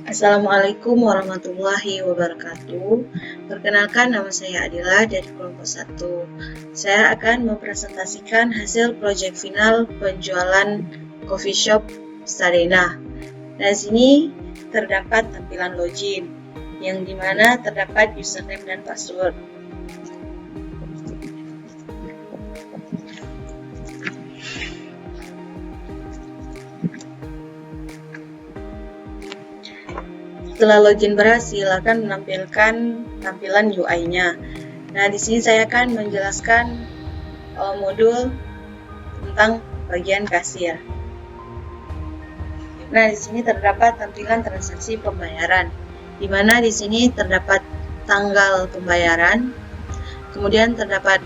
Assalamualaikum warahmatullahi wabarakatuh. Perkenalkan, nama saya Adila dari kelompok 1. Saya akan mempresentasikan hasil proyek final penjualan coffee shop Sarena. Nah, di sini terdapat tampilan login, yang dimana terdapat username dan password. Setelah login berhasil, akan menampilkan tampilan UI-nya. Nah, di sini saya akan menjelaskan modul tentang bagian kasir. Nah, di sini terdapat tampilan transaksi pembayaran, di mana di sini terdapat tanggal pembayaran, kemudian terdapat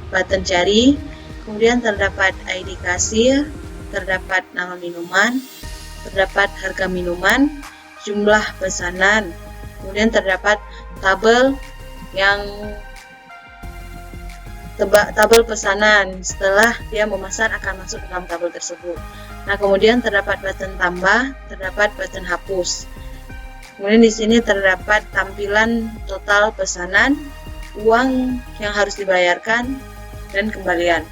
button cari, kemudian terdapat ID kasir, terdapat nama minuman, terdapat harga minuman, jumlah pesanan, kemudian terdapat tabel tabel pesanan. Setelah dia memesan akan masuk ke dalam tabel tersebut. Nah, kemudian terdapat button tambah, terdapat button hapus. Kemudian di sini terdapat tampilan total pesanan, uang yang harus dibayarkan, dan kembalian.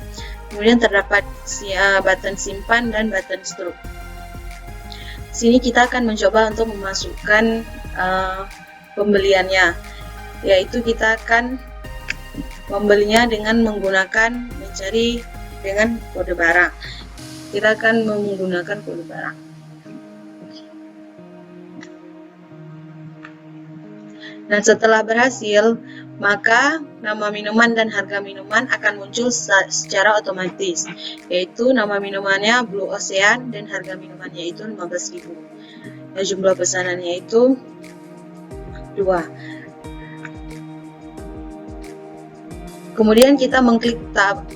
Kemudian terdapat button simpan dan button stop. Sini kita akan mencoba untuk memasukkan pembeliannya, yaitu kita akan membelinya dengan menggunakan mencari dengan kode barang. Kita akan menggunakan kode barang. Nah, setelah berhasil, maka nama minuman dan harga minuman akan muncul secara otomatis, yaitu nama minumannya Blue Ocean dan harga minumannya itu 15.000. Dan jumlah pesanannya itu 2. Kemudian kita mengklik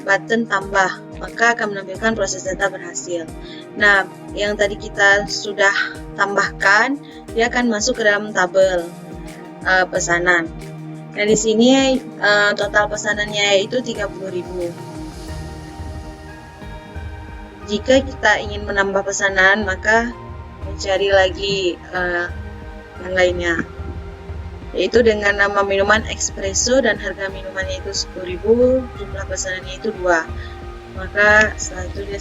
button tambah, maka akan menampilkan proses data berhasil. Nah, yang tadi kita sudah tambahkan, dia akan masuk ke dalam tabel pesanan. Nah, di sini total pesanannya yaitu 30.000. Jika kita ingin menambah pesanan, maka mencari lagi yang lainnya, yaitu dengan nama minuman espresso dan harga minumannya itu 10.000, jumlah pesanannya itu 2. Maka setelah itu dia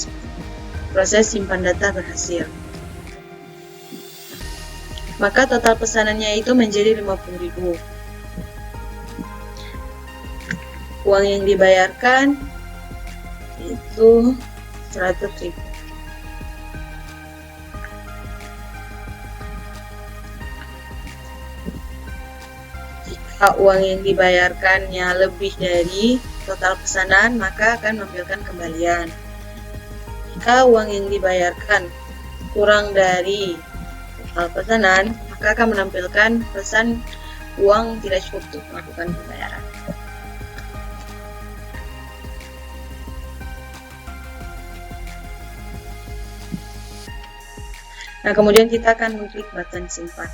proses simpan data berhasil. Maka total pesanannya itu menjadi 50.000. Uang yang dibayarkan itu 100.000. Jika uang yang dibayarkannya lebih dari total pesanan, maka akan menampilkan kembalian. Jika uang yang dibayarkan kurang dari total pesanan, maka akan menampilkan pesan uang tidak cukup untuk melakukan pembayaran. Nah, kemudian kita akan mengklik button simpan.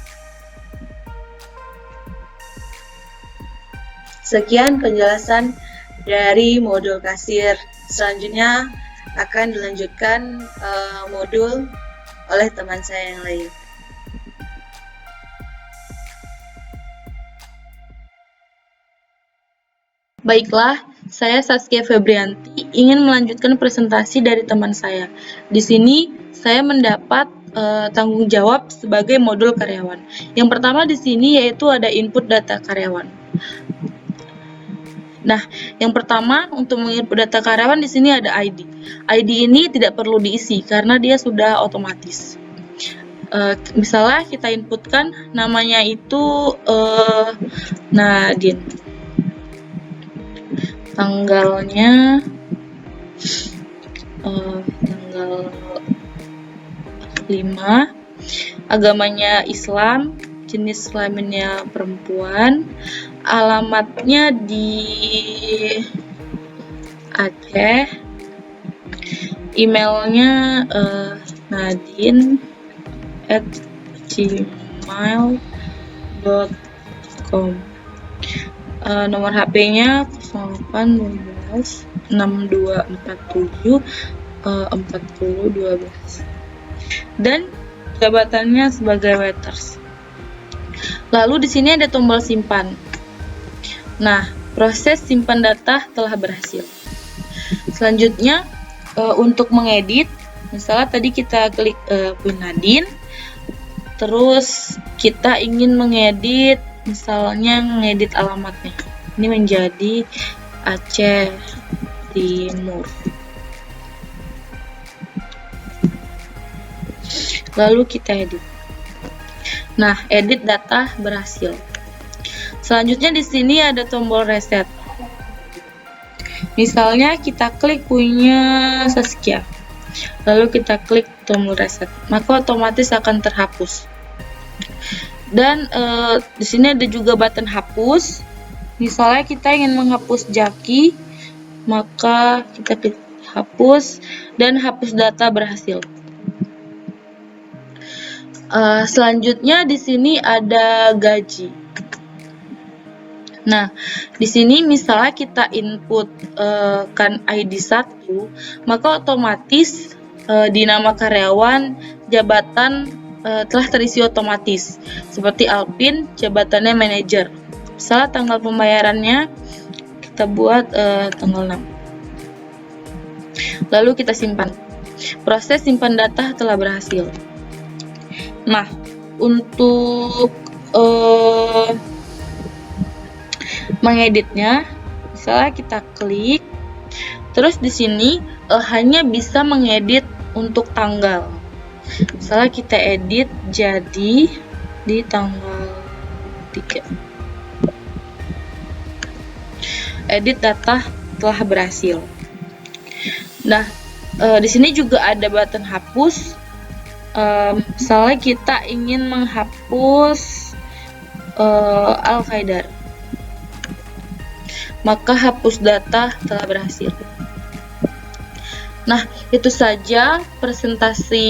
Sekian penjelasan dari modul kasir. Selanjutnya akan dilanjutkan modul oleh teman saya yang lain. Baiklah, saya Saskia Febrianti ingin melanjutkan presentasi dari teman saya. Di sini saya mendapat tanggung jawab sebagai modul karyawan. Yang pertama di sini yaitu ada input data karyawan. Nah, yang pertama untuk menginput data karyawan di sini ada ID. ID ini tidak perlu diisi karena dia sudah otomatis. Misalnya kita inputkan namanya itu Nadine. Tanggalnya tanggal 5, agamanya Islam, jenis kelaminnya perempuan, alamatnya di Aceh, emailnya nadine@gmail.com, nomor HP-nya 0812 6247 4012. Dan jabatannya sebagai waiters. Lalu di sini ada tombol simpan. Nah, proses simpan data telah berhasil. Selanjutnya untuk mengedit, misalnya tadi kita klik Bu Nadine, terus kita ingin mengedit, misalnya mengedit alamatnya. Ini menjadi Aceh Timur. Lalu kita edit. Nah, edit data berhasil. Selanjutnya di sini ada tombol reset. Misalnya kita klik punya Saskia. Lalu kita klik tombol reset, maka otomatis akan terhapus. Dan di sini ada juga button hapus. Misalnya kita ingin menghapus Jaki, maka kita klik hapus dan hapus data berhasil. Selanjutnya di sini ada gaji. Nah, di sini misalnya kita input kan ID 1, maka otomatis di nama karyawan jabatan telah terisi otomatis. Seperti Alpin, jabatannya manajer. Misalnya tanggal pembayarannya kita buat tanggal 6. Lalu kita simpan. Proses simpan data telah berhasil. Nah, untuk mengeditnya, misalnya kita klik, terus di sini hanya bisa mengedit untuk tanggal. Misalnya kita edit jadi di tanggal 3. Edit data telah berhasil. Nah, di sini juga ada button hapus. Misalnya kita ingin menghapus Al-Qaidar, maka hapus data telah berhasil. Nah, itu saja presentasi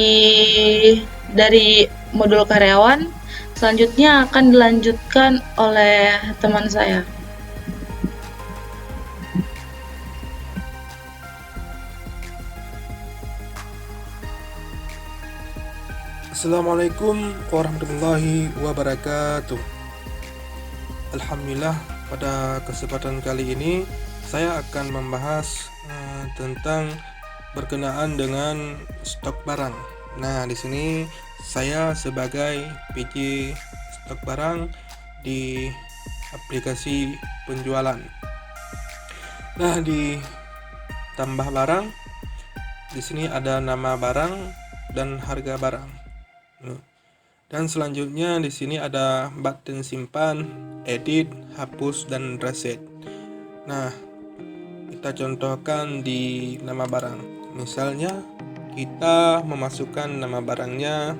dari modul karyawan. Selanjutnya akan dilanjutkan oleh teman saya. Assalamualaikum warahmatullahi wabarakatuh. Alhamdulillah, pada kesempatan kali ini saya akan membahas tentang berkenaan dengan stok barang. Nah, di sini saya sebagai PJ stok barang di aplikasi penjualan. Nah, di tambah barang, di sini ada nama barang dan harga barang. Dan selanjutnya di sini ada button simpan, edit, hapus, dan reset. Nah, kita contohkan di nama barang. Misalnya kita memasukkan nama barangnya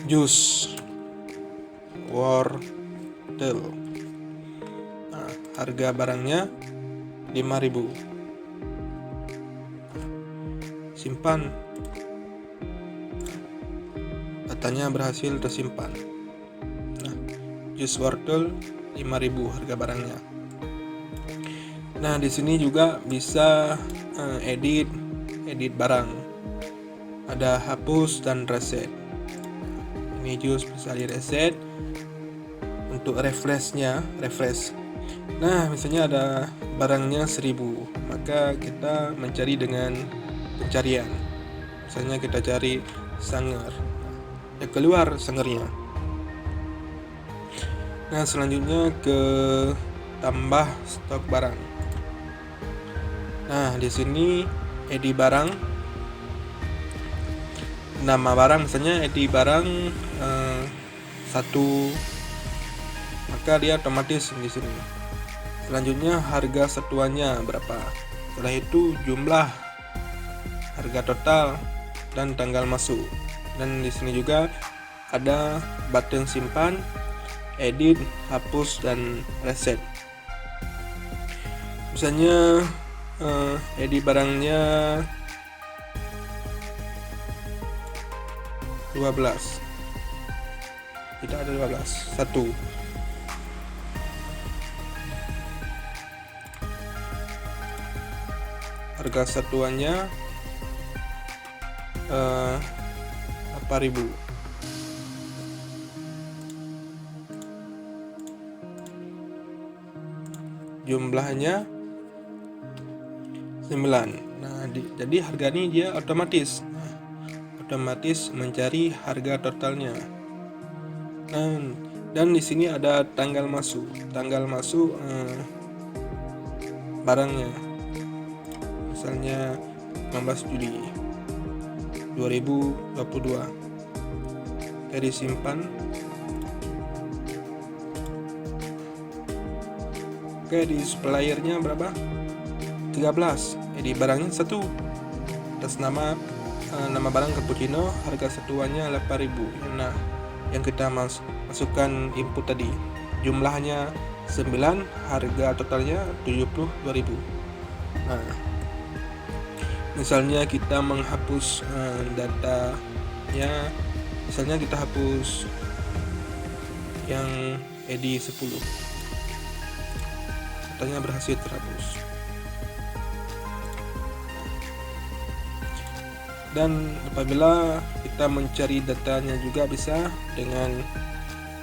jus wortel. Nah, harga barangnya 5.000. Simpan. Datanya berhasil tersimpan. Nah, jus wortel 5.000 harga barangnya. Nah, di sini juga bisa edit barang. Ada hapus dan reset. Ini jus bisa di reset. Untuk refresh. Nah, misalnya ada barangnya 1.000, maka kita mencari dengan pencarian. Misalnya kita cari sanger, ya keluar sangernya. Nah, selanjutnya ke tambah stok barang. Nah, di sini edit barang, nama barang, misalnya edit barang 1, maka dia otomatis di sini. Selanjutnya harga satuannya berapa. Setelah itu jumlah, harga total, dan tanggal masuk. Dan di sini juga ada button simpan, edit, hapus, dan reset. Misalnya edit barangnya 12. Tidak ada 12, 1. Harga satuannya 4.000. Jumlahnya 9. Nah, jadi harga ini dia otomatis mencari harga totalnya. Dan di sini ada tanggal masuk barangnya, misalnya 16 Juli 2022. Oke, disimpan. Oke, di suppliernya berapa? 13. Jadi barangnya 1 atas nama barang cappuccino, harga satuannya 8.000. Nah, yang kita masukkan input tadi jumlahnya 9, harga totalnya 72.000. Nah, misalnya kita menghapus datanya, misalnya kita hapus yang edi 10, datanya berhasil terhapus. Dan apabila kita mencari datanya juga bisa dengan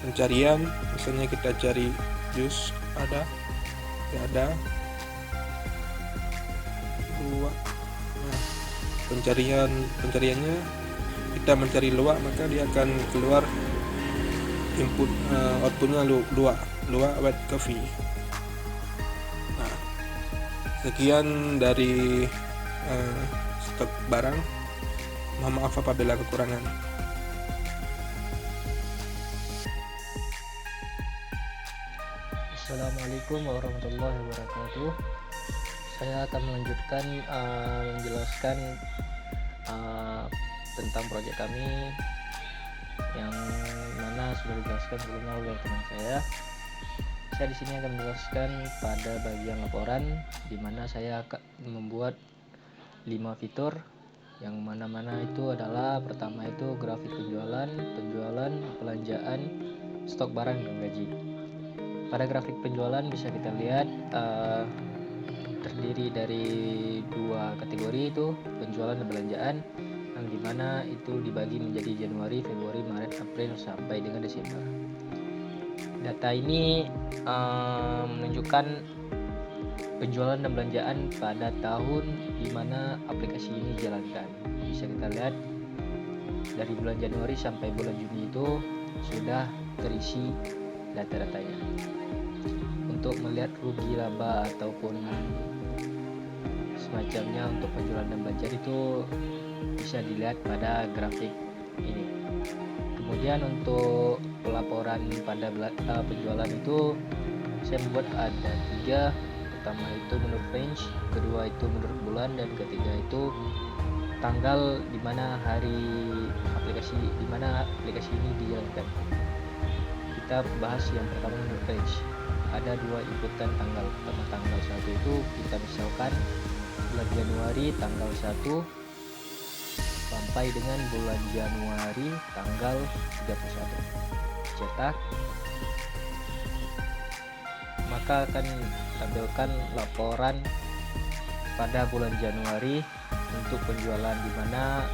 pencarian, misalnya kita cari jus, tidak ada. Nah, pencariannya kita mencari luwak, maka dia akan keluar input outputnya luwak white coffee. Nah, sekian dari stok barang. Mohon maaf apabila kekurangan. Assalamualaikum warahmatullahi wabarakatuh. Saya akan melanjutkan menjelaskan tentang proyek kami yang mana sudah dijelaskan sebelumnya oleh teman saya. Saya di sini akan menjelaskan pada bagian laporan, di mana saya akan membuat 5 fitur, yang mana-mana itu adalah pertama itu grafik penjualan, belanjaan, stok barang dan gaji. Pada grafik penjualan bisa kita lihat terdiri dari 2 kategori, itu penjualan dan belanjaan, yang dimana itu dibagi menjadi Januari, Februari, Maret, April sampai dengan Desember. Data ini menunjukkan penjualan dan belanjaan pada tahun di mana aplikasi ini dijalankan. Bisa kita lihat dari bulan Januari sampai bulan Juni itu sudah terisi data-datanya. Untuk melihat rugi laba ataupun semacamnya untuk penjualan dan belanjaan itu bisa dilihat pada grafik ini. Kemudian untuk pelaporan pada penjualan itu saya membuat ada 3. Pertama itu menurut range, kedua itu menurut bulan, dan ketiga itu tanggal di mana aplikasi ini dijalankan. Kita bahas yang pertama menurut range. Ada 2 inputan tanggal. Pertama tanggal 1 itu kita misalkan bulan Januari tanggal 1 sampai dengan bulan Januari tanggal 31. Cetak, maka akan tampilkan laporan pada bulan Januari untuk penjualan, di mana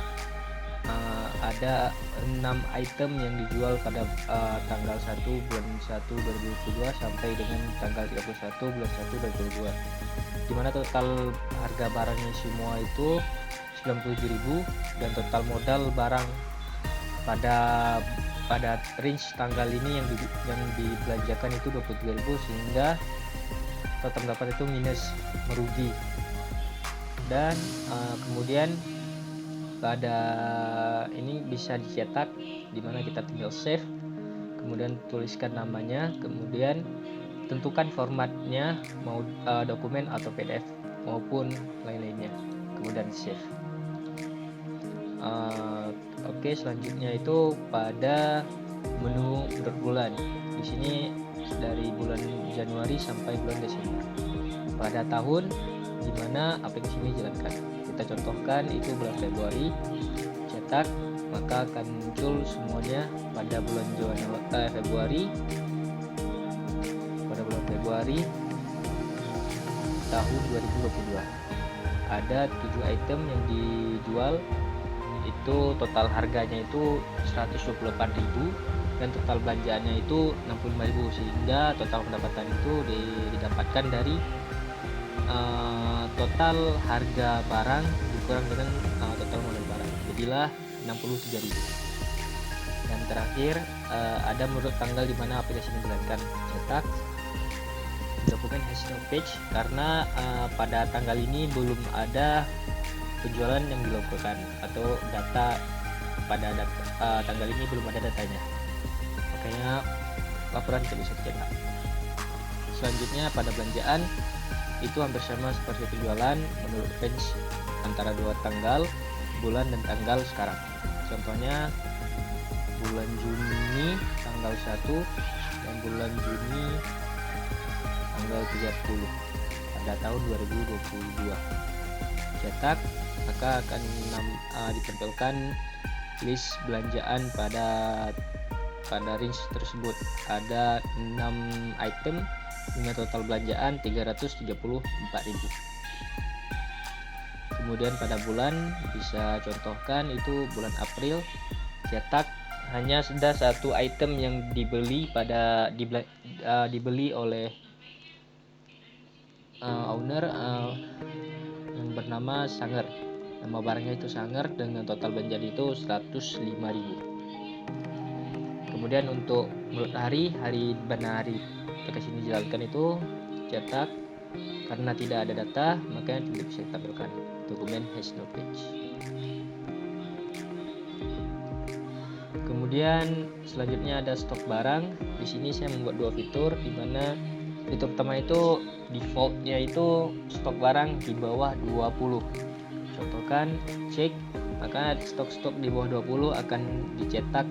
ada 6 item yang dijual pada tanggal 1 bulan 1 2022 sampai dengan tanggal 31 bulan 1 2022, di mana total harga barangnya semua itu 97.000 dan total modal barang pada range tanggal ini yang dibelanjakan itu 23.000, sehingga total dapat itu minus, merugi. Dan kemudian pada ini bisa dicetak, dimana kita tinggal save, kemudian tuliskan namanya, kemudian tentukan formatnya, mau dokumen atau PDF maupun lain-lainnya, kemudian save. Oke, selanjutnya itu pada menu menurut bulan. Di sini dari bulan Januari sampai bulan Desember pada tahun di mana aplikasi ini dijalankan. Kita contohkan itu bulan Februari, cetak, maka akan muncul semuanya pada bulan Februari. Pada bulan Februari tahun 2022 ada 7 item yang dijual, itu total harganya itu 128.000 dan total belanjaannya itu 65.000, sehingga total pendapatan itu didapatkan dari total harga barang dikurang dengan total modal barang, jadilah 63.000. Dan terakhir ada menurut tanggal di mana aplikasi ini dijalankan. Cetak, dokumen hasil page, karena pada tanggal ini belum ada penjualan yang dilakukan atau data pada tanggal ini belum ada datanya, makanya laporan tidak bisa dicetak. Selanjutnya pada belanjaan itu hampir sama seperti penjualan menurut range antara dua tanggal, bulan dan tanggal sekarang. Contohnya bulan Juni tanggal 1 dan bulan Juni tanggal 30 pada tahun 2022. Cetak, maka akan ditampilkan list belanjaan pada range tersebut. Ada 6 item dengan total belanjaan 334.000. Kemudian pada bulan bisa contohkan itu bulan April, cetak hanya ada satu item yang dibeli oleh owner yang bernama Sanger. Nama barangnya itu Sanger dengan total belanjaan itu 105.000. Kemudian untuk menurut hari benar hari aplikasi ini dijalankan itu cetak, karena tidak ada data makanya tidak bisa ditampilkan dokumen has no page. Kemudian selanjutnya ada stok barang. Di sini saya membuat dua fitur, di mana fitur pertama itu defaultnya itu stok barang di bawah 20. Contohkan cek, maka stok-stok di bawah 20 akan dicetak,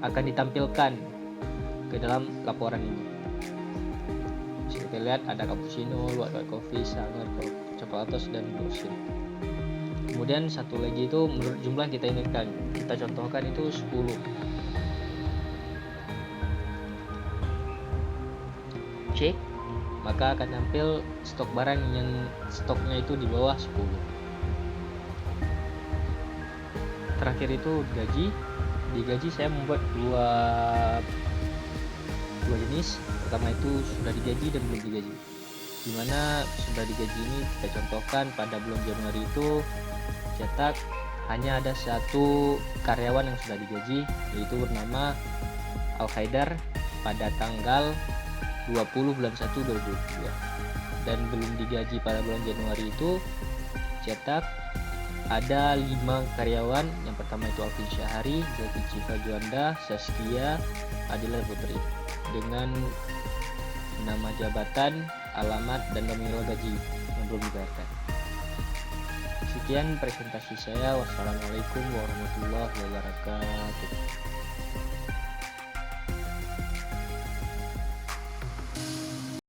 akan ditampilkan ke dalam laporan ini. Bisa kita lihat ada cappuccino, white coffee, Sanger, coklatos dan dosin. Kemudian satu lagi itu menurut jumlah kita inginkan, kita contohkan itu 10. Cek, maka akan tampil stok barang yang stoknya itu di bawah 10. Terakhir itu gaji. Di gaji saya membuat dua jenis. Pertama itu sudah digaji dan belum digaji. Dimana sudah digaji ini kita contohkan pada bulan Januari itu cetak hanya ada satu karyawan yang sudah digaji, yaitu bernama Al Haidar pada tanggal 20 bulan 1 2022. Dan belum digaji pada bulan Januari itu cetak ada 5 karyawan. Yang pertama itu Alvin Syahari, Zulkifli Juanda, Saskia, Adila Putri, dengan nama jabatan, alamat, dan nominal gaji yang belum dibayarkan. Sekian presentasi saya. Wassalamualaikum warahmatullahi wabarakatuh.